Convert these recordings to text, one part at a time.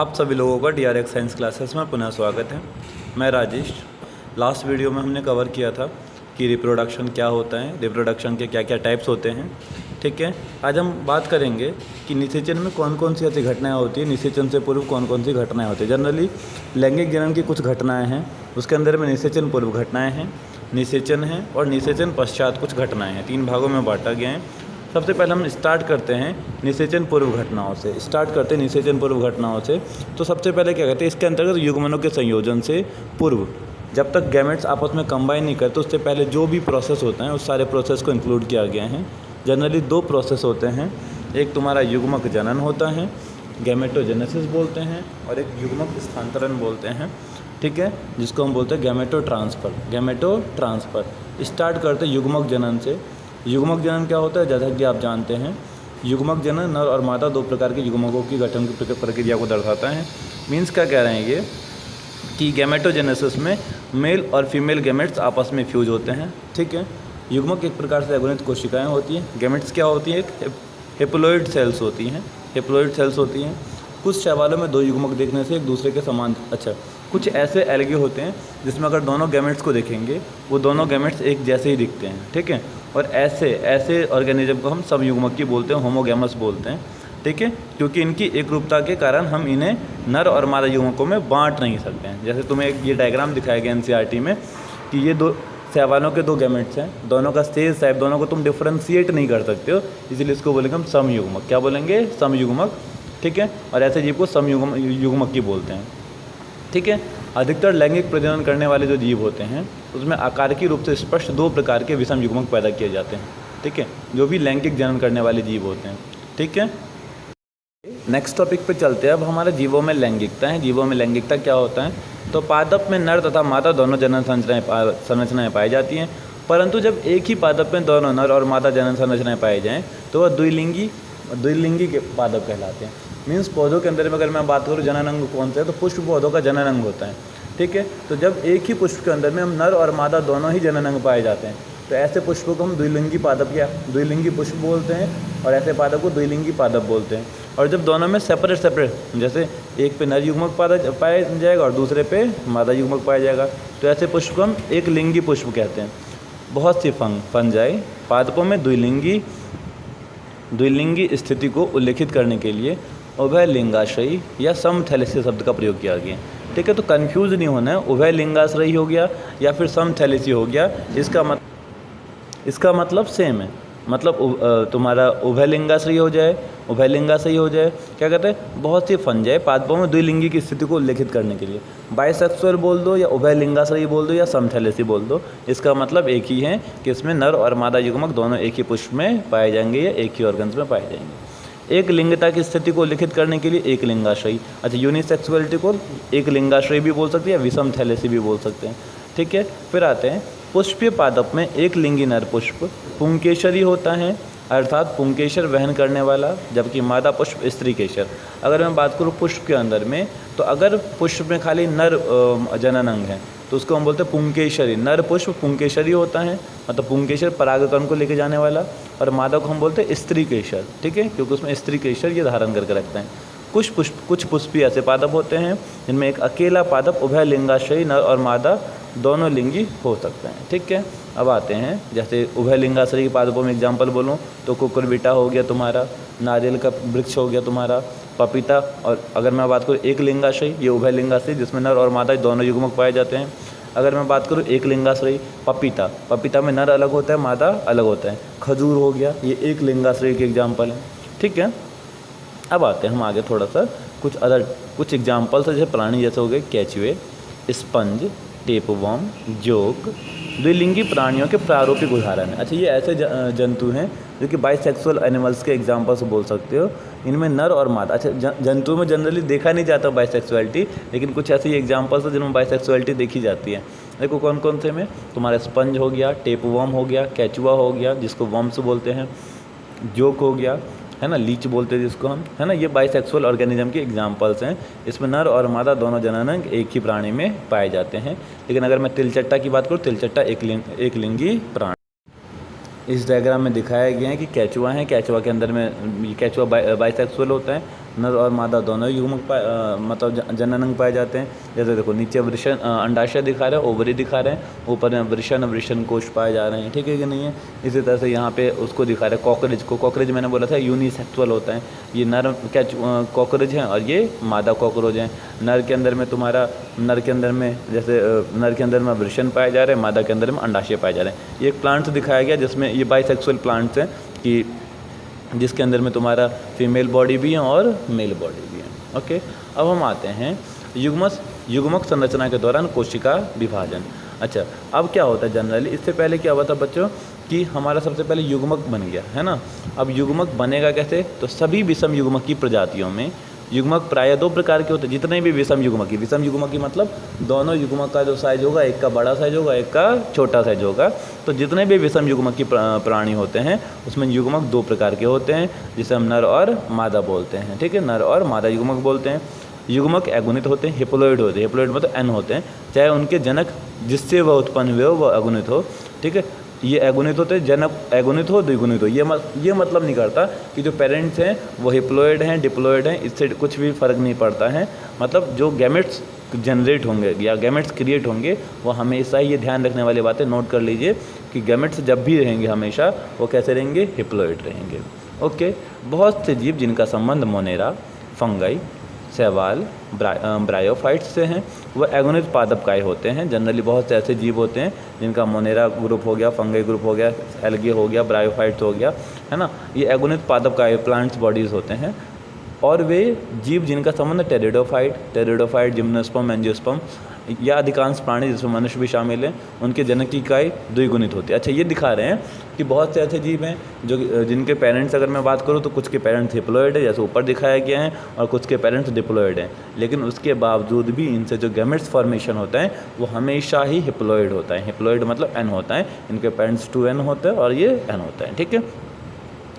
आप सभी लोगों का DRX साइंस क्लासेस में पुनः स्वागत है। मैं राजेश। लास्ट वीडियो में हमने कवर किया था कि रिप्रोडक्शन क्या होता है, रिप्रोडक्शन के क्या क्या टाइप्स होते हैं। ठीक है, आज हम बात करेंगे कि निषेचन में कौन कौन सी ऐसी घटनाएं होती है, निषेचन से पूर्व कौन कौन सी घटनाएं होती है। जनरली लैंगिक जनन की कुछ घटनाएँ हैं, उसके अंदर में निषेचन पूर्व घटनाएँ हैं, निषेचन है और निषेचन पश्चात कुछ घटनाएँ हैं। 3 भागों में बांटा गया है। सबसे पहले हम स्टार्ट करते हैं निषेचन पूर्व घटनाओं से। तो सबसे पहले क्या कहते हैं, इसके अंतर्गत युग्मनों के संयोजन से पूर्व, जब तक गैमेट्स आपस में कंबाइन नहीं करते उससे पहले जो भी प्रोसेस होते हैं उस सारे प्रोसेस को इंक्लूड किया गया है। जनरली 2 प्रोसेस होते हैं, एक तुम्हारा युग्मक जनन होता है, गैमेटोजेनेसिस बोलते हैं, और एक युग्मक स्थानांतरण बोलते हैं। ठीक है, जिसको हम बोलते हैं गैमेटो ट्रांसफ़र। स्टार्ट करते हैं युग्मक जनन से। युग्मक जनन क्या होता है, जैसा कि आप जानते हैं, युग्मक जनन नर और मादा 2 प्रकार के युग्मकों की गठन की प्रक्रिया को दर्शाता है। मीन्स क्या कह रहे हैं ये कि गैमेटोजेनेसिस में मेल और फीमेल गैमेट्स आपस में फ्यूज होते हैं। ठीक है, युग्मक एक प्रकार से अगुणित कोशिकाएं होती हैं। गैमेट्स क्या होती हैं, एक हेप्लोइड सेल्स होती हैं। कुछ शैवालों में 2 युग्मक देखने से एक दूसरे के समान, कुछ ऐसे एल्गे होते हैं जिसमें अगर दोनों गैमेट्स को देखेंगे वो दोनों गैमेट्स एक जैसे ही दिखते हैं। ठीक है, और ऐसे ऑर्गेनिज्म को हम समयुग्मकी बोलते हैं, होमोगैमस बोलते हैं। ठीक है, क्योंकि इनकी एकरूपता के कारण हम इन्हें नर और मादा युग्मकों में बांट नहीं सकते हैं। जैसे तुम्हें ये डायग्राम दिखाया गया NCERT में कि ये 2 शैवालों के 2 गैमेट्स हैं, दोनों का स्टेज टाइप, दोनों को तुम डिफ्रेंशिएट नहीं कर सकते हो, इसलिए इसको बोलेंगे हम समयुग्मक। क्या बोलेंगे? समयुग्मक। ठीक है, और ऐसे जीव को समयुग्मकी बोलते हैं। ठीक है, अधिकतर लैंगिक प्रजनन करने वाले जो जीव होते हैं उसमें आकारिकी रूप से स्पष्ट 2 प्रकार के विषम युग्मक पैदा किए जाते हैं। ठीक है, जो भी लैंगिक जनन करने वाले जीव होते हैं। ठीक है, नेक्स्ट टॉपिक पे चलते हैं। अब हमारे जीवों में लैंगिकता है। जीवों में लैंगिकता क्या होता है, तो पादप में नर तथा मादा दोनों जनन संरचनाएँ पाई जाती हैं, परंतु जब एक ही पादप में दोनों नर और मादा जनन संरचनाएँ पाई जाएँ तो वह द्विलिंगी के पादप कहलाते हैं। मीन्स पौधों के अंदर में अगर मैं बात करूँ जनन अंग कौन सा है, तो पुष्प पौधों का जनन अंग होता है। ठीक है, तो जब एक ही पुष्प के अंदर में हम नर और मादा दोनों ही जनन अंग पाए जाते हैं तो ऐसे पुष्पों को हम द्विलिंगी पादप या द्विलिंगी पुष्प बोलते हैं, और ऐसे पादप को द्विलिंगी पादप बोलते हैं। और जब दोनों में सेपरेट, जैसे एक पे नर युग्मक पाया जाएगा और दूसरे पे मादा युग्मक पाया जाएगा, तो ऐसे पुष्प को हम एक लिंगी पुष्प कहते हैं। बहुत सी फंजाई पादपों में द्विलिंगी स्थिति को उल्लेखित करने के लिए उभय लिंगाश्रयी या समथैलेसी शब्द का प्रयोग किया गया। ठीक है, तो कंफ्यूज नहीं होना है, उभय लिंगाश्रयी हो गया या फिर समथैलेसी हो गया, इसका मतलब सेम है। मतलब तुम्हारा उभय लिंगाश्रयी हो जाए, क्या कहते हैं, बहुत सी फंजाई पादपों में द्विलिंगी की स्थिति को उल्लेखित करने के लिए बाइसेक्सुअल बोल दो या उभय लिंगाश्रयी बोल दो या समथैलेसी बोल दो, इसका मतलब एक ही है कि इसमें नर और मादा युग्मक दोनों एक ही पुष्प में पाए जाएंगे या एक ही ऑर्गन्स में पाए जाएंगे। एक लिंगता की स्थिति को उल्लेखित करने के लिए एक लिंगाश्रयी, यूनिसेक्सुअलिटी को एक लिंगाश्रयी भी बोल सकते हैं या विषम थैलेसी भी बोल सकते हैं। ठीक है, फिर आते हैं पुष्पीय पादप में एक लिंगी नर पुष्प पुंकेशरी होता है, अर्थात पुंकेशर वहन करने वाला, जबकि मादा पुष्प स्त्री केशर। अगर मैं बात करूँ पुष्प के अंदर में, तो अगर पुष्प में खाली नर जनन अंग है तो उसको हम बोलते हैं पुंकेशरी। नर पुष्प पुंकेशरी होता है, मतलब पुंकेशर परागकण को लेके जाने वाला, और मादा को हम बोलते हैं स्त्री केशर। ठीक है, क्योंकि उसमें स्त्री केशर ये धारण करके रखते हैं। कुछ पुष्पीय ऐसे पादप होते हैं जिनमें एक अकेला पादप उभय लिंगाश्रयी नर और मादा दोनों लिंगी हो सकते हैं। ठीक है, अब आते हैं, जैसे उभय लिंगाश्रयी पादपों में एग्जाम्पल बोलूँ तो कुकुरबिटा हो गया तुम्हारा, नारियल का वृक्ष हो गया तुम्हारा, पपीता। और अगर मैं बात करूँ एक लिंगाश्रयी, ये उभय लिंगाश्रयी जिसमें नर और मादा दोनों युग्मक पाए जाते हैं। अगर मैं बात करूँ एक लिंगाश्रयी, पपीता में नर अलग होता है, मादा अलग होता है। खजूर हो गया, ये एक लिंगाश्रयी के एग्जाम्पल हैं। ठीक है, अब आते हैं हम आगे थोड़ा सा कुछ एग्जाम्पल्स है, जैसे प्राणी जैसे हो गए केचुए, स्पंज, टेपवर्म, जोक, द्विलिंगी प्राणियों के प्रारूपिक उदाहरण हैं। ये ऐसे जंतु हैं जो कि बाइसेक्सुअल एनिमल्स के एग्जाम्पल्स बोल सकते हो। इनमें नर और मादा, जंतुओं में जनरली देखा नहीं जाता बाइसेक्सुअलिटी, लेकिन कुछ ऐसे एग्जाम्पल्स हैं जिनमें बाइसेक्सुअलिटी देखी जाती है। देखो कौन कौन से में, तुम्हारा स्पंज हो गया, टेपवर्म हो गया, केचुआ हो गया जिसको वर्म्स बोलते हैं, जोक हो गया, है ना, लीच बोलते हैं जिसको हम, है ना, ये बाइसेक्सुअल ऑर्गेनिज्म के एग्जांपल्स हैं। इसमें नर और मादा दोनों जननांग एक ही प्राणी में पाए जाते हैं। लेकिन अगर मैं तिलचट्टा की बात करूँ, तिलचट्टा एक लिंगी प्राणी। इस डायग्राम में दिखाया गया है कि केचुआ है, केचुआ के अंदर में केचुआ बाइसेक्सुअल होता है, नर और मादा दोनों युग्मक मतलब जननांग पाए जाते हैं। जैसे देखो नीचे वृषण अंडाशय दिखा रहे हैं, ओवरी दिखा रहे हैं, ऊपर में वृषण कोश पाए जा रहे हैं, ठीक है कि नहीं है। इसी तरह से यहाँ पे उसको दिखा रहे हैं कॉकरेज को। कॉकरेज मैंने बोला था यूनिसेक्सुअल होता है, ये नर कॉकरोच है और ये मादा कॉकरोच है। नर के अंदर में वृषण पाए जा रहे हैं, मादा के अंदर में अंडाशय पाए जा रहे हैं। ये एक प्लांट्स दिखाया गया जिसमें ये बाइसेक्सुअल प्लांट्स हैं कि जिसके अंदर में तुम्हारा फीमेल बॉडी भी है और मेल बॉडी भी है। ओके, अब हम आते हैं युग्मक संरचना के दौरान कोशिका विभाजन। अच्छा, अब क्या होता है जनरली, इससे पहले क्या हुआ था बच्चों कि हमारा सबसे पहले युग्मक बन गया है ना। अब युग्मक बनेगा कैसे, तो सभी विषम युग्मक की प्रजातियों में युग्मक प्रायः 2 प्रकार के होते हैं। जितने भी विषम युग्मक की मतलब दोनों युग्मक का जो साइज होगा, एक का बड़ा साइज होगा, एक का छोटा साइज होगा। तो जितने भी विषम युग्मक की प्राणी होते हैं उसमें युग्मक 2 प्रकार के होते हैं, जिसे हम नर और मादा बोलते हैं, ठीक है, नर और मादा युग्मक बोलते हैं। युग्मक एगुणित होते हैं, हिप्लोइड होते हैं, हिप्लोइड मतलब एन होते हैं, चाहे उनके जनक जिससे वह उत्पन्न हुए हो वह अगुणित हो, ठीक है। ये एगुणित होते हैं, जनक एगुणित हो द्विगुणित हो, ये मतलब नहीं करता कि जो पेरेंट्स हैं वो हिप्लोइड हैं डिप्लोइड हैं, इससे कुछ भी फर्क नहीं पड़ता है। मतलब जो गैमेट्स जनरेट होंगे या गैमेट्स क्रिएट होंगे वो हमेशा ये ध्यान रखने वाली बातें नोट कर लीजिए कि गैमेट्स जब भी रहेंगे हमेशा वो कैसे रहेंगे, हिप्लोइड रहेंगे। ओके, बहुत से जीव जिनका संबंध मोनेरा, फंगाई, शैवाल, ब्रायोफाइट्स से हैं वह एगोनित पादपकाय होते हैं। जनरली बहुत से ऐसे जीव होते हैं जिनका मोनेरा ग्रुप हो गया, फंगाई ग्रुप हो गया, एल्गे हो गया, ब्रायोफाइट्स हो गया, है ना, ये एगोनित पादपकाय प्लांट्स बॉडीज़ होते हैं। और वे जीव जिनका संबंध टेरिडोफाइट, जिम्नोस्पर्म, एंजियोस्पर्म या अधिकांश प्राणी जिसमें मनुष्य भी शामिल हैं उनके जनक की इकाई द्विगुणित होती है। अच्छा, ये दिखा रहे हैं कि बहुत से ऐसे जीव हैं जो जिनके पेरेंट्स अगर मैं बात करूँ तो कुछ के पेरेंट्स हिप्लोइड है जैसे ऊपर दिखाया गया है और कुछ के पेरेंट्स डिप्लोइड हैं, लेकिन उसके बावजूद भी इनसे जो गैमेट्स फॉर्मेशन होता है वो हमेशा ही हिप्लोइड होता है। हिप्लोइड मतलब एन होता है, इनके पेरेंट्स 2n होते हैं और ये n होता है, ठीक है।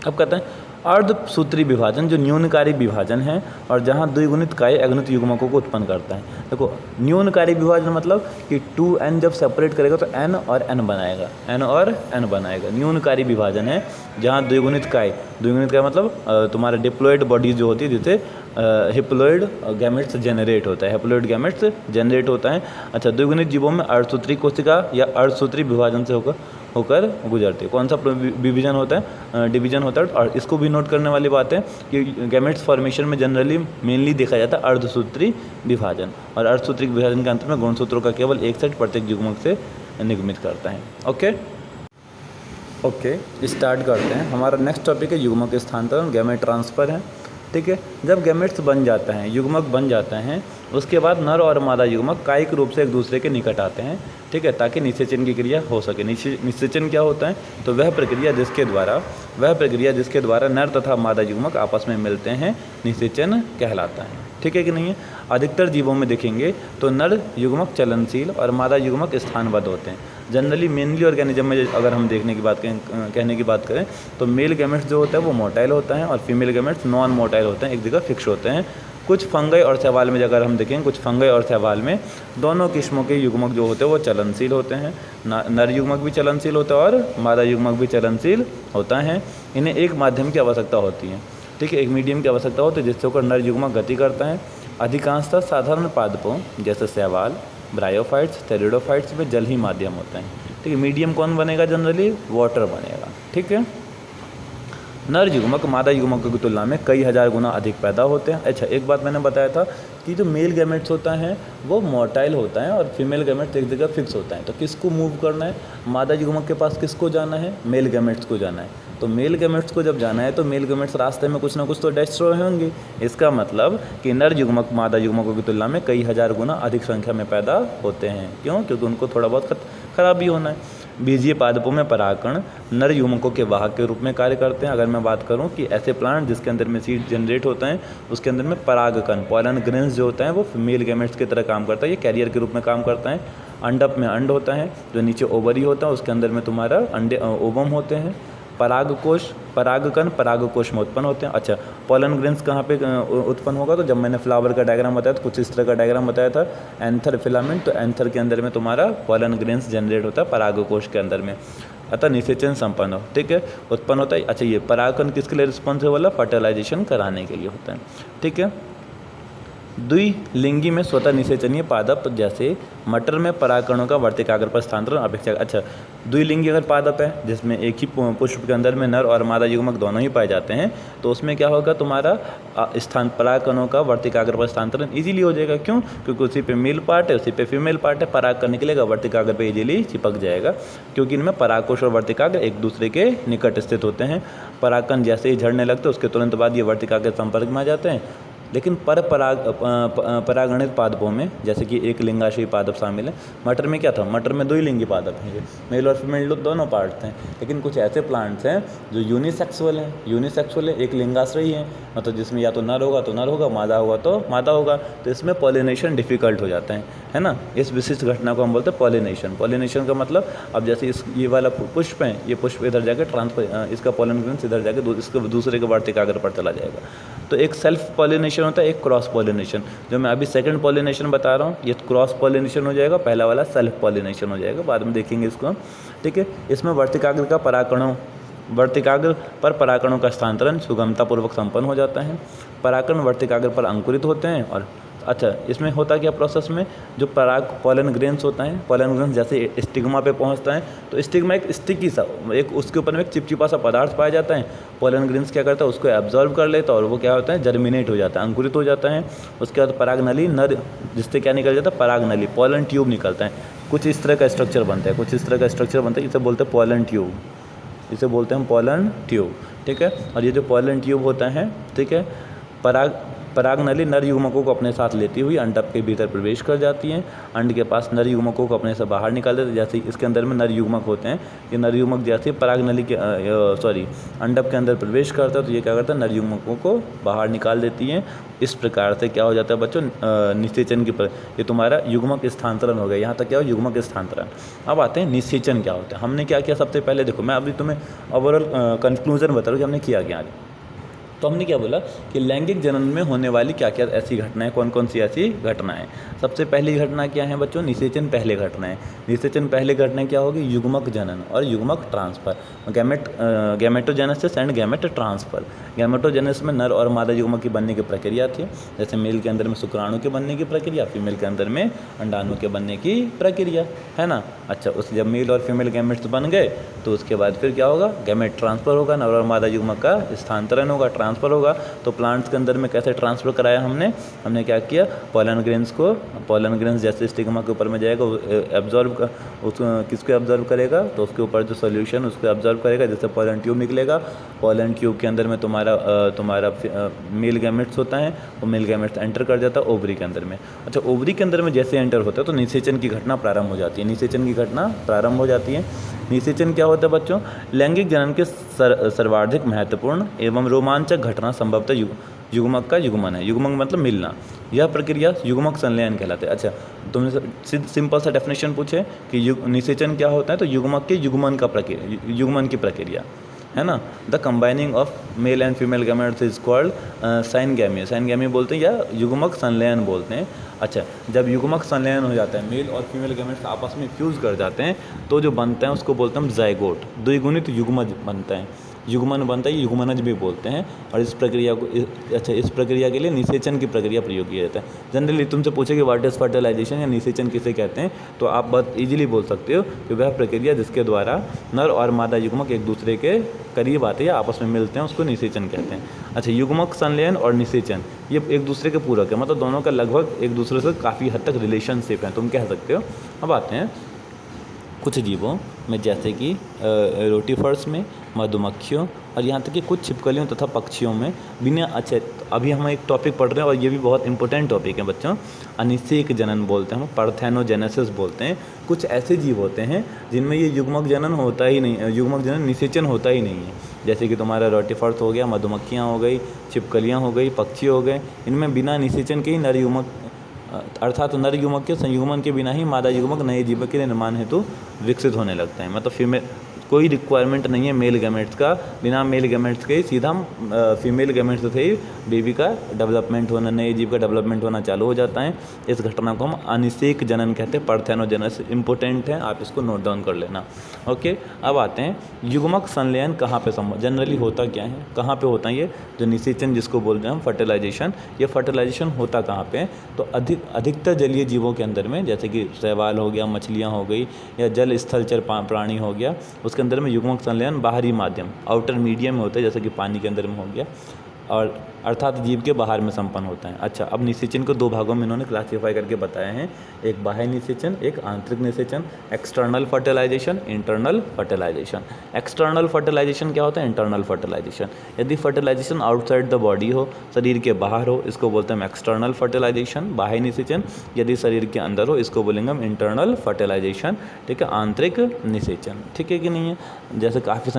अब कहते हैं अर्धसूत्री विभाजन जो न्यूनकारी विभाजन है और जहाँ द्विगुणित काय अगुणित युग्मकों को उत्पन्न करता है। देखो न्यूनकारी विभाजन मतलब कि 2n जब सेपरेट करेगा तो n और n बनाएगा। न्यूनकारी विभाजन है जहाँ द्विगुणित काय मतलब तुम्हारा डिप्लोइड बॉडी जो होती है जिससे हिप्लोइड गैमेट्स जनरेट होता है, अच्छा, द्विगुणित जीवों में अर्धसूत्री कोशिका या अर्धसूत्री विभाजन से होकर गुजरती है। कौन सा डिवीजन होता है और इसको भी नोट करने वाली बात है कि गैमेट्स फॉर्मेशन में जनरली मेनली देखा जाता है अर्धसूत्री विभाजन, और अर्धसूत्री विभाजन के अंत में गुणसूत्रों का केवल एक सेट प्रत्येक युग्मक से निर्गमित करता है। ओके, स्टार्ट करते हैं। हमारा नेक्स्ट टॉपिक है युग्मक स्थानांतरण, गैमेट ट्रांसफ़र है, ठीक है। जब गैमेट्स बन जाते हैं, युग्मक बन जाते हैं, उसके बाद नर और मादा युग्मक कायिक रूप से एक दूसरे के निकट आते हैं, ठीक है, ताकि निषेचन की क्रिया हो सके। निषेचन क्या होता है, तो वह प्रक्रिया जिसके द्वारा नर तथा मादा युग्मक आपस में मिलते हैं निषेचन कहलाता है, ठीक है कि नहीं है। अधिकतर जीवों में देखेंगे तो नर युग्मक चलनशील और मादा युग्मक स्थानबद्ध होते हैं। जनरली मेनली ऑर्गेनिज्म में अगर हम कहने की बात करें तो मेल गैमेट्स जो होता है वो मोटाइल होता है और फीमेल गैमेट्स नॉन मोटाइल होते हैं, एक जगह फिक्स होते हैं। कुछ फंगाई और शैवाल में अगर हम देखें, कुछ फंगाई और शैवाल में दोनों किस्मों के युग्मक जो होते हैं वो चलनशील होते हैं। नर युग्मक भी चलनशील होता है और मादा युग्मक भी चलनशील होता है। इन्हें एक माध्यम की आवश्यकता होती है, ठीक है, एक मीडियम की आवश्यकता होती है जिससे होकर नर युग्मक गति करता है। अधिकांशतः साधारण पादपों जैसे शैवाल, ब्रायोफाइट्स, टेरिडोफाइट्स में जल ही माध्यम होता है, ठीक है। मीडियम कौन बनेगा, जनरली वाटर बनेगा, ठीक है। नर युग्मक मादा युग्मकों की तुलना में कई हज़ार गुना अधिक पैदा होते हैं। अच्छा, एक बात मैंने बताया था कि जो मेल गैमेट्स होता है वो मोटाइल होता है और फीमेल गैमेट्स एक जगह फिक्स होता है। तो किसको मूव करना है, मादा युग्मक के पास किसको जाना है, मेल गैमेट्स को जाना है। तो मेल गैमेट्स को जब जाना है तो मेल गैमेट्स रास्ते में कुछ ना कुछ तो डिस्ट्रॉय होंगे। इसका मतलब कि नर युग्मक मादा युग्मकों की तुलना में कई हज़ार गुना अधिक संख्या में पैदा होते हैं। क्यों, क्योंकि उनको थोड़ा बहुत खराब भी होना है। बीजीय पादपों में परागकण नर युग्मकों के वाहक के रूप में कार्य करते हैं। अगर मैं बात करूं कि ऐसे प्लांट जिसके अंदर में सीड जनरेट होता है उसके अंदर में परागकण पॉलन ग्रेन्स जो होता है वो फीमेल गैमेट्स की तरह काम करता है, ये कैरियर के रूप में काम करता है। अंडप में अंड होता है, जो नीचे ओवरी होता है उसके अंदर में तुम्हारा अंडे ओवम होते हैं। परागकण परागकोश में उत्पन्न होते हैं। अच्छा, पॉलन ग्रेन्स कहाँ पे उत्पन्न होगा, तो जब मैंने फ्लावर का डायग्राम बताया तो कुछ इस तरह का डायग्राम बताया था, एंथर फिलामेंट, तो एंथर के अंदर में तुम्हारा पॉलन ग्रेन्स जनरेट होता है परागकोश के अंदर में। अतः निषेचन संपन्न हो, ठीक है, उत्पन्न होता है। अच्छा, ये परागकण किसके लिए रिस्पॉन्सिबल है? फर्टिलाइजेशन कराने के लिए होता है, ठीक है। द्विलिंगी में स्वतः निषेचनीय पादप, जैसे मटर में परागकणों का वर्तिकाग्र पर स्थानांतरण अपेक्षा। अच्छा, द्विलिंगी अगर पादप है जिसमें एक ही पुष्प के अंदर में नर और मादा युग्मक दोनों ही पाए जाते हैं, तो उसमें क्या होगा, तुम्हारा स्थान परागकणों का वर्तिकाग्र पर स्थानांतरण इजीली हो जाएगा। क्यों? क्योंकि उसी पे मेल पार्ट है, उसी पे फीमेल पार्ट है, पराग निकलेगा, वर्तिकाग्र पे इजीली चिपक जाएगा, क्योंकि इनमें परागकोश और वर्तिकाग्र एक दूसरे के निकट स्थित होते हैं। परागकण जैसे ही झड़ने लगते हैं उसके तुरंत बाद ये वर्तिकाग्र संपर्क में आ जाते हैं। लेकिन परागणित पादपों में, जैसे कि एक लिंगाश्रयी पादप शामिल है, मटर में क्या था, मटर में द्विलिंगी पादप हैं, ये मेल और फीमेल दोनों पार्ट हैं। लेकिन कुछ ऐसे प्लांट्स हैं जो यूनिसेक्सुअल है, एक लिंगाश्रयी है, मतलब जिसमें या तो नर होगा तो नर होगा, मादा होगा तो मादा होगा, तो इसमें पॉलिनेशन डिफिकल्ट हो जाता है ना। इस विशिष्ट घटना को हम बोलते हैं पॉलिनेशन। पॉलिनेशन का मतलब, अब जैसे ये वाला पुष्प है, ये पुष्प इधर जाकर ट्रांसफर, इसका पॉलन ग्रेन्स इधर जाकर इसके दूसरे के वर्तिकाग्र पर चला जाएगा। तो एक सेल्फ पॉलिनेशन होता है, एक क्रॉस पॉलिनेशन। जो मैं अभी सेकंड पॉलिनेशन बता रहा हूँ, ये क्रॉस पॉलिनेशन हो जाएगा, पहला वाला सेल्फ पॉलिनेशन हो जाएगा, बाद में देखेंगे इसको हम, ठीक है। इसमें वर्तिकाग्र पर परागकणों का स्थानांतरण सुगमतापूर्वक संपन्न हो जाता है। परागकण वर्तिकाग्र पर अंकुरित होते हैं। और अच्छा, इसमें होता क्या प्रोसेस में, जो पोलन ग्रेन्स होता है, पोलन ग्रेन्स जैसे स्टिग्मा पे पहुंचता है, तो स्टिग्मा एक स्टिकी सा, एक उसके ऊपर में एक चिपचिपा सा पदार्थ पाया जाता है। पोलन ग्रेन्स क्या करता है, उसको एब्जॉर्ब कर लेता है और वो क्या होता है, जर्मिनेट हो जाता है, अंकुरित हो जाता है। उसके बाद परागनली नर, जिससे क्या निकल जाता है, परागनली, पोलन ट्यूब निकलता है। कुछ इस तरह का स्ट्रक्चर बनता है, इसे बोलते हैं पोलन ट्यूब, ठीक है। और ये जो पोलन ट्यूब होता है, ठीक है, परागनली नर युग्मकों को अपने साथ लेती हुई अंडक के भीतर प्रवेश कर जाती हैं। अंड के पास नर युग्मकों को अपने से बाहर निकाल देते हैं। जैसे इसके अंदर में नर युग्मक होते हैं, ये नर युग्मक जैसे परागनली के अंडक के अंदर प्रवेश करता है, तो ये क्या करता है, नर युग्मकों को बाहर निकाल देती हैं। इस प्रकार से क्या हो जाता है बच्चों, निषेचन की ये तुम्हारा युग्मक स्थानांतरण हो गया। यहाँ तक क्या हो, युग्मक स्थानांतरण। अब आते हैं निषेचन क्या होता है। हमने क्या किया, सबसे पहले देखो, मैं अभी तुम्हें ओवरऑल कंक्लूजन बता रहा हूँ कि हमने किया क्या आगे। तो हमने क्या बोला कि लैंगिक जनन में होने वाली क्या क्या ऐसी घटनाएं, कौन कौन सी ऐसी घटनाएं। सबसे पहली घटना क्या है बच्चों, निषेचन पहले घटनाएं। निषेचन पहले घटनाएं क्या होगी, युग्मक जनन और युग्मक transfer, gametogenesis and gamete transfer. Gametogenesis में नर और मादा युग्मक की बनने की प्रक्रिया थी, जैसे मेल के अंदर में शुक्राणु के बनने की प्रक्रिया, फीमेल के अंदर में अंडाणु के बनने की प्रक्रिया, है ना। अच्छा, उस जब मेल और फीमेल गैमेट्स बन गए तो उसके बाद फिर क्या होगा, गैमेट ट्रांसफर होगा, नर और मादा युग्मक का स्थानांतरण होगा, ट्रांसफर होगा। तो प्लांट्स के अंदर में कैसे ट्रांसफर कराया हमने क्या किया, पोलन ग्रेन्स जैसे स्टिग्मा के ऊपर में जाएगा, किसको एब्जॉर्व करेगा, तो उसके ऊपर जो सोल्यूशन उसको एब्जॉर्व करेगा, जैसे पोलन ट्यूब निकलेगा। पोलन ट्यूब के अंदर में तुम्हारा मेल गैमेट्स होता है, वो मेल गैमेट्स एंटर कर जाता है ओवरी के अंदर में। अच्छा, ओवरी के अंदर में जैसे एंटर होता है तो निषेचन की घटना प्रारंभ हो जाती है। निषेचन क्या होता है बच्चों, लैंगिक जनन के सर्वाधिक महत्वपूर्ण एवं रोमांचक घटना संभवतः युग्मक का युग्मन है। युग्मक मतलब मिलना। यह प्रक्रिया युग्मक संलयन कहलाते हैं। अच्छा, तुमने सिंपल सा डेफिनेशन पूछे कि निषेचन क्या होता है, तो युग्मक के युग्मन की प्रक्रिया, है ना। The combining of male and female gametes is called syngamy बोलते हैं, या युग्मक संलयन बोलते हैं। अच्छा, जब युग्मक संलयन हो जाता है, मेल और फीमेल गैमेट्स आपस में फ्यूज़ कर जाते हैं, तो जो बनता है उसको बोलते हैं हम जाइगोट, द्विगुणित युग्मज बनता है, युग्मन बनता है, युग्मनज भी बोलते हैं। और इस प्रक्रिया के लिए निषेचन की प्रक्रिया प्रयोग किया जाता है। जनरली तुमसे पूछे कि व्हाट इज फर्टिलाइजेशन या निषेचन किसे कहते हैं, तो आप बहुत इजीली बोल सकते हो कि वह प्रक्रिया जिसके द्वारा नर और मादा युग्मक एक दूसरे के करीब आते हैं या आपस में मिलते हैं, उसको निषेचन कहते हैं। अच्छा, युग्मक संलयन और निषेचन ये एक दूसरे के पूरक है, मतलब दोनों का लगभग एक दूसरे से काफ़ी हद तक रिलेशनशिप है, तुम कह सकते हो। अब आते हैं कुछ जीवों में, जैसे कि रोटीफर्स में, मधुमक्खियों और यहाँ तक कि कुछ छिपकलियों तथा पक्षियों में बिना। अच्छा, अभी हम एक टॉपिक पढ़ रहे हैं और ये भी बहुत इंपॉर्टेंट टॉपिक है बच्चों, अनिषेक जनन बोलते हैं हम, पार्थेनोजेनेसिस बोलते हैं। कुछ ऐसे जीव होते हैं जिनमें ये युग्मक जनन होता ही नहीं, युग्मक जनन निषेचन होता ही नहीं है। जैसे कि तुम्हारा रोटीफर्स हो गया, मधुमक्खियाँ हो गई, छिपकलियाँ हो गई, पक्षी हो गए, इनमें बिना निषेचन के ही नर युग्मक, अर्थात नर युग्मक के संयुग्मन के बिना ही मादा युग्मक नए जीव के निर्माण हेतु विकसित होने लगता है। मतलब फीमेल कोई रिक्वायरमेंट नहीं है मेल गैमेट्स का, बिना मेल गैमेट्स के ही सीधा हम फीमेल गैमेट्स से ही बेबी का डेवलपमेंट होना, नए जीव का डेवलपमेंट होना चालू हो जाता है। इस घटना को हम अनिषेक जनन कहते हैं, पार्थेनोजेनेसिस। इंपॉर्टेंट है, आप इसको नोट डाउन कर लेना। ओके, अब आते हैं युग्मक संलयन कहाँ पे संभव, जनरली होता क्या है, कहाँ पे होता है ये जो निषेचन जिसको बोल रहे हैं हम फर्टिलाइजेशन, ये फर्टिलाइजेशन होता कहाँ पे है? तो अधिकतर जलीय जीवों के अंदर में, जैसे कि शैवाल हो गया, मछलियाँ हो गई, या जल स्थलचर प्राणी हो गया, उसके अंदर में युग्मक संलयन बाहरी माध्यम आउटर मीडियम में होता है, जैसे कि पानी के अंदर में हो गया, और अर्थात जीव के बाहर में संपन्न होता है। अच्छा, अब निषेचन को दो भागों में इन्होंने क्लासीफाई करके बताए हैं, एक बाह्य निषेचन, एक आंतरिक निषेचन, external fertilization, internal fertilization. External fertilization क्या होता है? Internal fertilization. यदि फर्टिलाइजेशन आउटसाइड द बॉडी हो, शरीर के बाहर हो, इसको बोलते हैं एक्सटर्नल फर्टिलाइजेशन, बाह्य निषेचन। यदि शरीर के अंदर हो, इसको बोलेंगे हम इंटरनल फर्टिलाइजेशन। ठीक है, आंतरिक निषेचन। ठीक है कि नहीं है? जैसे काफ़ी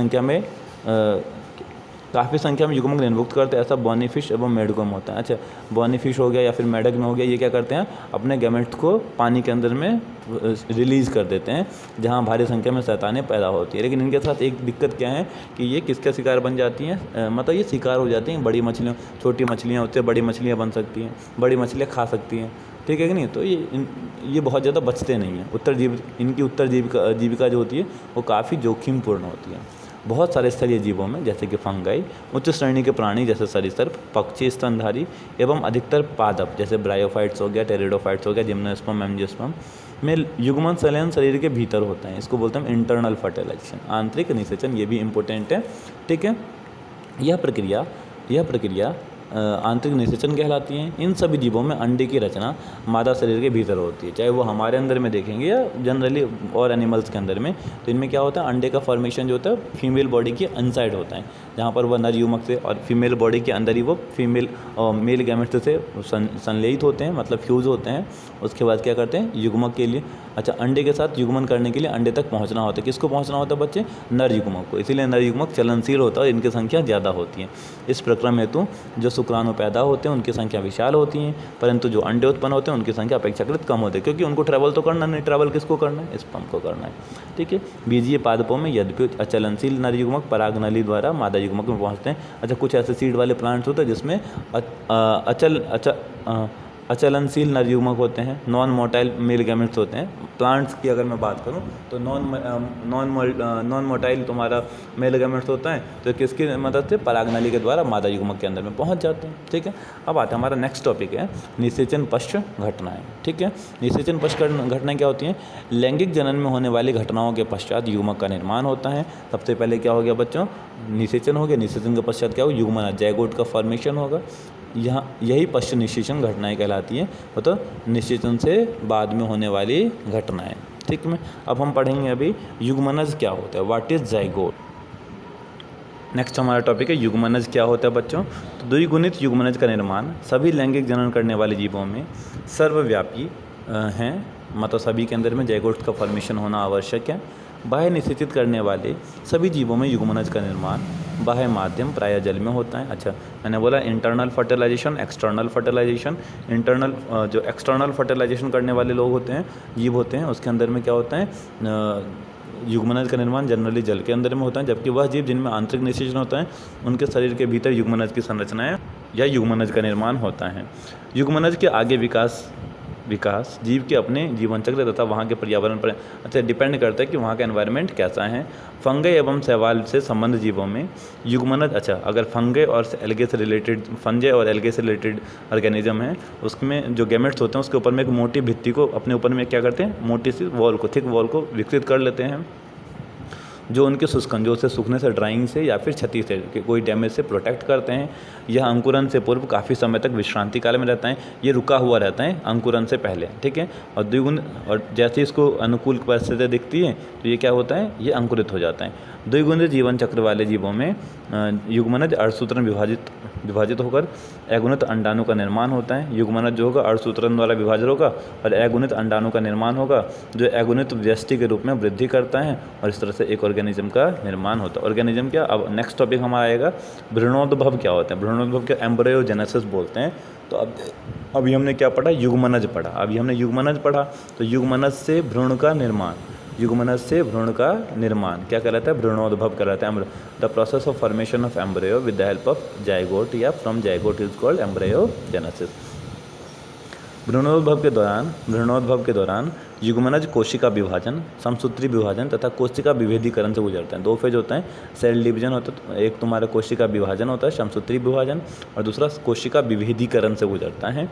संख्या में युग्मक निर्मुक्त करते हैं, ऐसा बॉनीफिश एवं मेढकों में होता है। अच्छा, बॉनीफिश हो गया या फिर मेढक में हो गया, ये क्या करते हैं? अपने गैमेट्स को पानी के अंदर में रिलीज़ कर देते हैं, जहाँ भारी संख्या में शैतानें पैदा होती है। लेकिन इनके साथ एक दिक्कत क्या है कि ये किसका शिकार बन जाती हैं? मतलब ये शिकार हो जाती हैं बड़ी मछलियों, छोटी मछलियाँ होती हैं, बड़ी मछलियाँ बन सकती हैं, बड़ी मछलियाँ खा सकती हैं। ठीक है कि नहीं? तो ये बहुत ज़्यादा बचते नहीं हैं। इनकी उत्तर जीविका जो होती है वो काफ़ी जोखिमपूर्ण होती है। बहुत सारे स्थलीय जीवों में, जैसे कि फंगाई, उच्च श्रेणी के प्राणी जैसे सरीसृप, पक्षी, स्तनधारी एवं अधिकतर पादप जैसे ब्रायोफाइट्स हो गया, टेरिडोफाइट्स हो गया, जिम्नोस्पर्म, एंजियोस्पर्म में युग्मन संलयन शरीर के भीतर होता है। इसको बोलते हैं इंटरनल फर्टिलाइजेशन, आंतरिक निषेचन। ये भी इंपॉर्टेंट है। ठीक है, यह प्रक्रिया आंतरिक निषेचन कहलाती हैं। इन सभी जीवों में अंडे की रचना मादा शरीर के भीतर होती है, चाहे वो हमारे अंदर में देखेंगे या जनरली और एनिमल्स के अंदर में। तो इनमें क्या होता है? अंडे का फॉर्मेशन जो होता है फीमेल बॉडी के अनसाइड होता है, जहाँ पर वह नर युग्मक से, और फीमेल बॉडी के अंदर ही वो फीमेल और मेल गैमेट्स से संलयित होते हैं, मतलब फ्यूज़ होते हैं। उसके बाद क्या करते हैं? युग्मक के लिए, अच्छा, अंडे के साथ युग्मन करने के लिए अंडे तक पहुंचना होता है। किसको पहुंचना होता है बच्चे? नर युग्मक को। इसीलिए नर युग्मक चलनशील होता है और इनकी संख्या ज़्यादा होती है। इस प्रक्रम हेतु जो शुक्राणु पैदा होते हैं उनकी संख्या विशाल होती है, परंतु जो अंडे उत्पन्न होते हैं उनकी संख्या अपेक्षाकृत कम होती है, क्योंकि उनको ट्रैवल तो करना नहीं, ट्रैवल किसको करना है? स्पर्म को करना है। ठीक है, बीजीय पादपों में यद्यपि अचलनशील नर युग्मक परागनली द्वारा मादा युग्मक में पहुँचते हैं। अच्छा, कुछ ऐसे सीड वाले प्लांट्स होते हैं जिसमें अचलनशील नर युग्मक होते हैं, नॉन मोटाइल मेल गैमेट्स होते हैं। प्लांट्स की अगर मैं बात करूं तो नॉन मोटाइल तुम्हारा मेल गैमेट्स होता है, तो किसकी मदद से? परागनली के द्वारा मादा युग्मक के अंदर में पहुंच जाते हैं। ठीक है, अब आता है हमारा नेक्स्ट टॉपिक है निषेचन पश्च घटनाएं। ठीक है, निषेचन पश्च घटनाएं क्या होती हैं? लैंगिक जनन में होने वाली घटनाओं के पश्चात युग्मक का निर्माण होता है। सबसे पहले क्या हो गया बच्चों? निषेचन हो गया। निषेचन के पश्चात क्या होगा? युग्मन, जैगोट का फॉर्मेशन होगा। यही पश्च निषेचन घटनाएं कहलाती हैं, मतलब निषेचन से बाद में होने वाली घटनाएं। ठीक है, अब हम पढ़ेंगे अभी युग्मनज क्या होता है, व्हाट इज जाइगोट। नेक्स्ट हमारा टॉपिक है युग्मनज क्या होता है बच्चों। तो द्विगुणित युग्मनज का निर्माण सभी लैंगिक जनन करने वाले जीवों में सर्वव्यापी हैं, मतलब सभी के अंदर में जाइगोट का फॉर्मेशन होना आवश्यक है। बाह्य निषेचित करने वाले सभी जीवों में युग्मनज का निर्माण बाह्य माध्यम प्राय जल में होता है। अच्छा, मैंने बोला इंटरनल फर्टिलाइजेशन, एक्सटर्नल फर्टिलाइजेशन। जो एक्सटर्नल फर्टिलाइजेशन करने वाले लोग होते हैं, जीव होते हैं, उसके अंदर में क्या होता है? युग्मनज का निर्माण जनरली जल के अंदर में होता है, जबकि वह जीव जिनमें आंतरिक निषेचन होता है उनके शरीर के भीतर युग्मनज की संरचनाएं या युग्मनज का निर्माण होता है। युग्मनज के आगे विकास जीव के अपने जीवन चक्र तथा वहाँ के पर्यावरण पर अच्छा डिपेंड करता है कि वहाँ का एनवायरनमेंट कैसा है। फंगई एवं शैवाल से संबंध जीवों में युग्मनज, अच्छा, अगर फंगई और एल्गे से रिलेटेड ऑर्गेनिज्म है, उसमें जो गैमेट्स होते हैं उसके ऊपर में एक मोटी भित्ति को अपने ऊपर में क्या करते हैं? मोटी सी थिक वॉल को विकसित कर लेते हैं, जो उनके शुष्कंजों से, सूखने से, ड्राइंग से या फिर क्षति से, कोई डैमेज से प्रोटेक्ट करते हैं। यह अंकुरन से पूर्व काफ़ी समय तक विश्रांति काल में रहता है, ये रुका हुआ रहता है अंकुरन से पहले। ठीक है, और जैसे इसको अनुकूल परिस्थितियाँ दिखती है तो ये क्या होता है? ये अंकुरित हो जाता है। द्विगुणित जीवन चक्र वाले जीवों में युग्मनज अर्धसूत्रन विभाजित होकर अगुणित अंडाणु का निर्माण होता है। युग्मनज जो होगा अर्धसूत्रन द्वारा विभाजन होगा और अगुणित अंडाणु का निर्माण होगा, जो अगुणित व्यष्टि के रूप में वृद्धि करता है, और इस तरह से एक ऑर्गेनिज्म का निर्माण होता है। ऑर्गेनिज्म क्या? अब नेक्स्ट टॉपिक हमारा आएगा भ्रूणोद्भव क्या होता है। भ्रूणोद्भव क्या? एम्ब्रियोजेनेसिस बोलते हैं। तो अभी हमने क्या पढ़ा? युग्मनज पढ़ा। अभी हमने युग्मनज पढ़ा, तो युग्मनज से भ्रूण का निर्माण, युग्मनज से भ्रूण का निर्माण क्या कहलाता है? भ्रूणोद्भव कहलाता है। The process of formation of embryo with the help of zygote या from zygote is called embryogenesis. भ्रूणोद्भव के दौरान युग्मनज कोशिका विभाजन, समसूत्री विभाजन तथा कोशिका विभेदीकरण से गुजरते हैं। 2 फेज होता है, सेल डिवीजन होता है, एक तुम्हारा कोशिका विभाजन होता है, समसूत्री विभाजन, और दूसरा कोशिका विभेदीकरण से गुजरता है।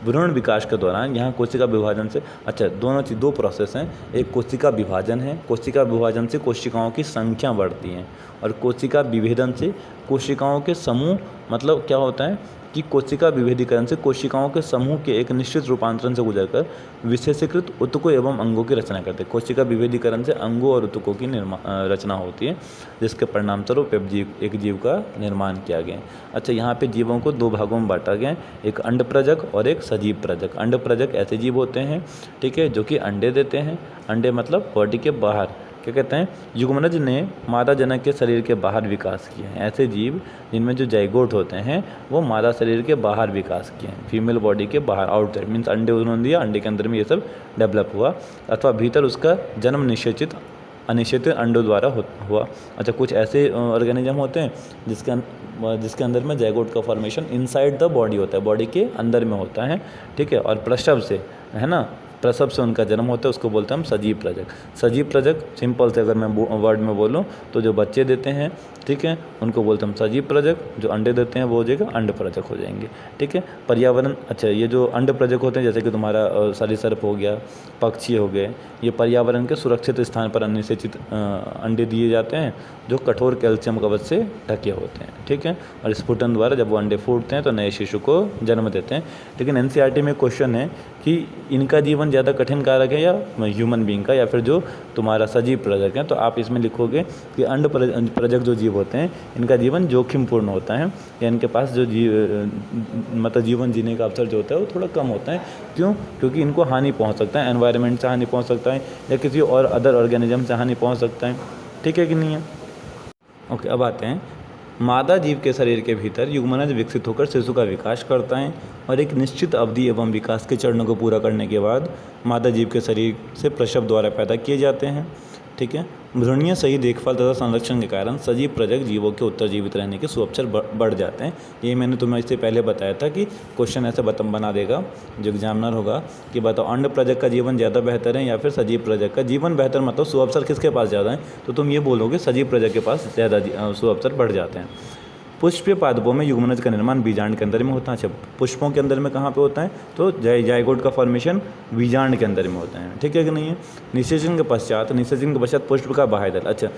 भ्रूण विकास के दौरान यहाँ कोशिका विभाजन से दो प्रोसेस हैं। एक कोशिका विभाजन है, कोशिका विभाजन से कोशिकाओं की संख्या बढ़ती है, और कोशिका विभेदन से कोशिकाओं के समूह, मतलब क्या होता है कि कोशिका विभेदीकरण से कोशिकाओं के समूह के एक निश्चित रूपांतरण से गुजरकर विशेषीकृत ऊतकों एवं अंगों की रचना करते हैं। कोशिका विभेदीकरण से अंगों और ऊतकों की रचना होती है, जिसके परिणामस्वरूप एक जीव का निर्माण किया गया। अच्छा, यहाँ पे जीवों को 2 भागों में बांटा गया है, एक अंडप्रजक और एक सजीव प्रजक। अंडप्रजक ऐसे जीव होते हैं, ठीक है, जो कि अंडे देते हैं। अंडे मतलब बॉडी के बाहर, क्या कहते हैं, युग्मनज ने मादा जनक के शरीर के बाहर विकास किए हैं। ऐसे जीव जिनमें जो जाइगोट होते हैं वो मादा शरीर के बाहर विकास किए हैं, फीमेल बॉडी के बाहर, आउटसाइड मीन्स अंडे उन्होंने दिया, अंडे के अंदर में ये सब डेवलप हुआ, अथवा भीतर उसका जन्म अनिश्चित अंडों द्वारा हुआ। अच्छा, कुछ ऐसे ऑर्गेनिज्म होते हैं जिसके अंदर में जाइगोट का फॉर्मेशन इनसाइड द बॉडी होता है, बॉडी के अंदर में होता है, ठीक है, और प्रसव से, है ना, प्रसव से उनका जन्म होता है, उसको बोलते हैं हम सजीव प्रजक। सजीव प्रजक सिंपल से अगर मैं वर्ड में बोलूँ तो जो बच्चे देते हैं, ठीक है, उनको बोलते हैं हम सजीव प्रजक। जो अंडे देते हैं वो हो जाएगा अंड प्रजक हो जाएंगे, ठीक है। पर्यावरण, अच्छा, ये जो अंड प्रजक होते हैं, जैसे कि तुम्हारा सरीसृप हो गया, पक्षी हो गए, ये पर्यावरण के सुरक्षित स्थान पर अनिषेचित अंडे दिए जाते हैं, जो कठोर कैल्शियम कवच से ढके होते हैं, ठीक है, और स्फुटन द्वारा जब वो अंडे फूटते हैं तो नए शिशु को जन्म देते हैं। लेकिन एनसीईआरटी में क्वेश्चन है कि इनका जीवन ज़्यादा कठिन कारक है या ह्यूमन बीइंग का, या फिर जो तुम्हारा सजीव प्रजक है, तो आप इसमें लिखोगे कि अंड प्रजक जो जीव होते हैं इनका जीवन जोखिमपूर्ण होता है, या इनके पास जो मतलब जीवन जीने का अवसर जो होता है वो थोड़ा कम होता है। क्यों? क्योंकि इनको हानि पहुंच सकता है, एनवायरनमेंट से हानि पहुंच सकता है, या किसी और अदर ऑर्गेनिज्म से हानि पहुंच सकता है, ठीक है कि नहीं है। ओके, अब आते हैं, मादा जीव के शरीर के भीतर युग्मनज विकसित होकर शिशु का विकास करता है, और एक निश्चित अवधि एवं विकास के चरणों को पूरा करने के बाद मादा जीव के शरीर से प्रसव द्वारा पैदा किए जाते हैं, ठीक है। भ्रूणीय सही देखभाल तथा संरक्षण के कारण सजीव प्रजक जीवों के उत्तरजीवित रहने के सुअवसर बढ़ जाते हैं। ये मैंने तुम्हें इससे पहले बताया था कि क्वेश्चन ऐसे बना देगा जो एग्जामिनर होगा कि बताओ अंड प्रजक का जीवन ज़्यादा बेहतर है या फिर सजीव प्रजक का जीवन बेहतर, मतलब सुअवसर किसके पास ज़्यादा है, तो तुम ये बोलोगे सजीव प्रजक के पास ज़्यादा सुअवसर बढ़ जाते हैं। पुष्पीय पादपों में युग्मनज का निर्माण बीजांड के अंदर में होता है। अच्छा, पुष्पों के अंदर में कहाँ पे होता है, तो जाइगोट का फॉर्मेशन बीजांड के अंदर में होता है, ठीक है कि नहीं है। निषेचन के पश्चात पुष्प का बाह्यदल। अच्छा,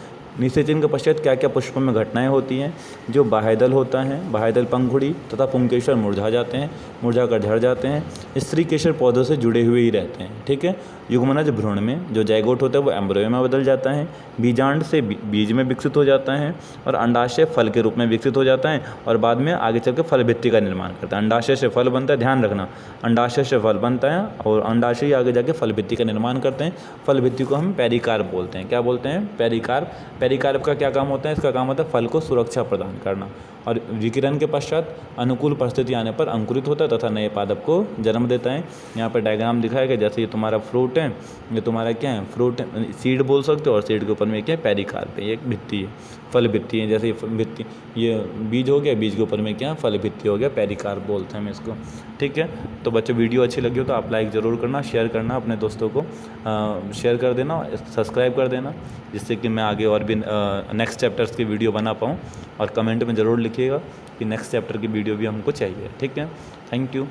निषेचन के पश्चात क्या क्या पुष्पों में घटनाएं होती हैं, जो बाह्यदल होता है, बाह्यदल पंखुड़ी तथा पुंकेसर मुरझा जाते हैं, मुरझाकर झड़ जाते हैं। स्त्री केसर पौधों से जुड़े हुए ही रहते हैं, ठीक है। युग्मनज भ्रूण में जो जाइगोट होता है वो एम्ब्रियो में बदल जाता है, बीजांड से बीज में विकसित हो जाता है, और अंडाशय फल के रूप में विकसित हो जाता है, और बाद में आगे चल के फल भित्ति का निर्माण करता है। अंडाशय से फल बनता है, ध्यान रखना, अंडाशय से फल बनता है, और अंडाशय आगे जाके फल भित्ति का निर्माण करते हैं। फल भित्ति को हम पेरिकार्प बोलते हैं। क्या बोलते हैं? पेरिकार्प। पेरिकार्प का क्या काम होता है? इसका काम होता है फल को सुरक्षा प्रदान करना, और विकिरण के पश्चात अनुकूल परिस्थिति आने पर अंकुरित होता है तथा नए पादप को जन्म देता है। यहाँ पर डायग्राम दिखाया गया, जैसे ये तुम्हारा फ्रूट है, ये तुम्हारा क्या है, फ्रूट सीड बोल सकते हो, और सीड के ऊपर में क्या है, पेरिकार्प है, ये एक भित्ति है, फल भित्ति है। जैसे भित्ति, ये बीज हो गया, बीज के ऊपर में क्या है, फल भित्ति हो गया, पेरिकार्प बोलते हैं हम इसको, ठीक है। तो बच्चों, वीडियो अच्छी लगी हो तो आप लाइक ज़रूर करना, शेयर करना, अपने दोस्तों को शेयर कर देना, सब्सक्राइब कर देना, जिससे कि मैं आगे और भी नेक्स्ट चैप्टर्स की वीडियो बना पाऊँ, और कमेंट में ज़रूर लिखिएगा कि नेक्स्ट चैप्टर की वीडियो भी हमको चाहिए, ठीक है। Thank you.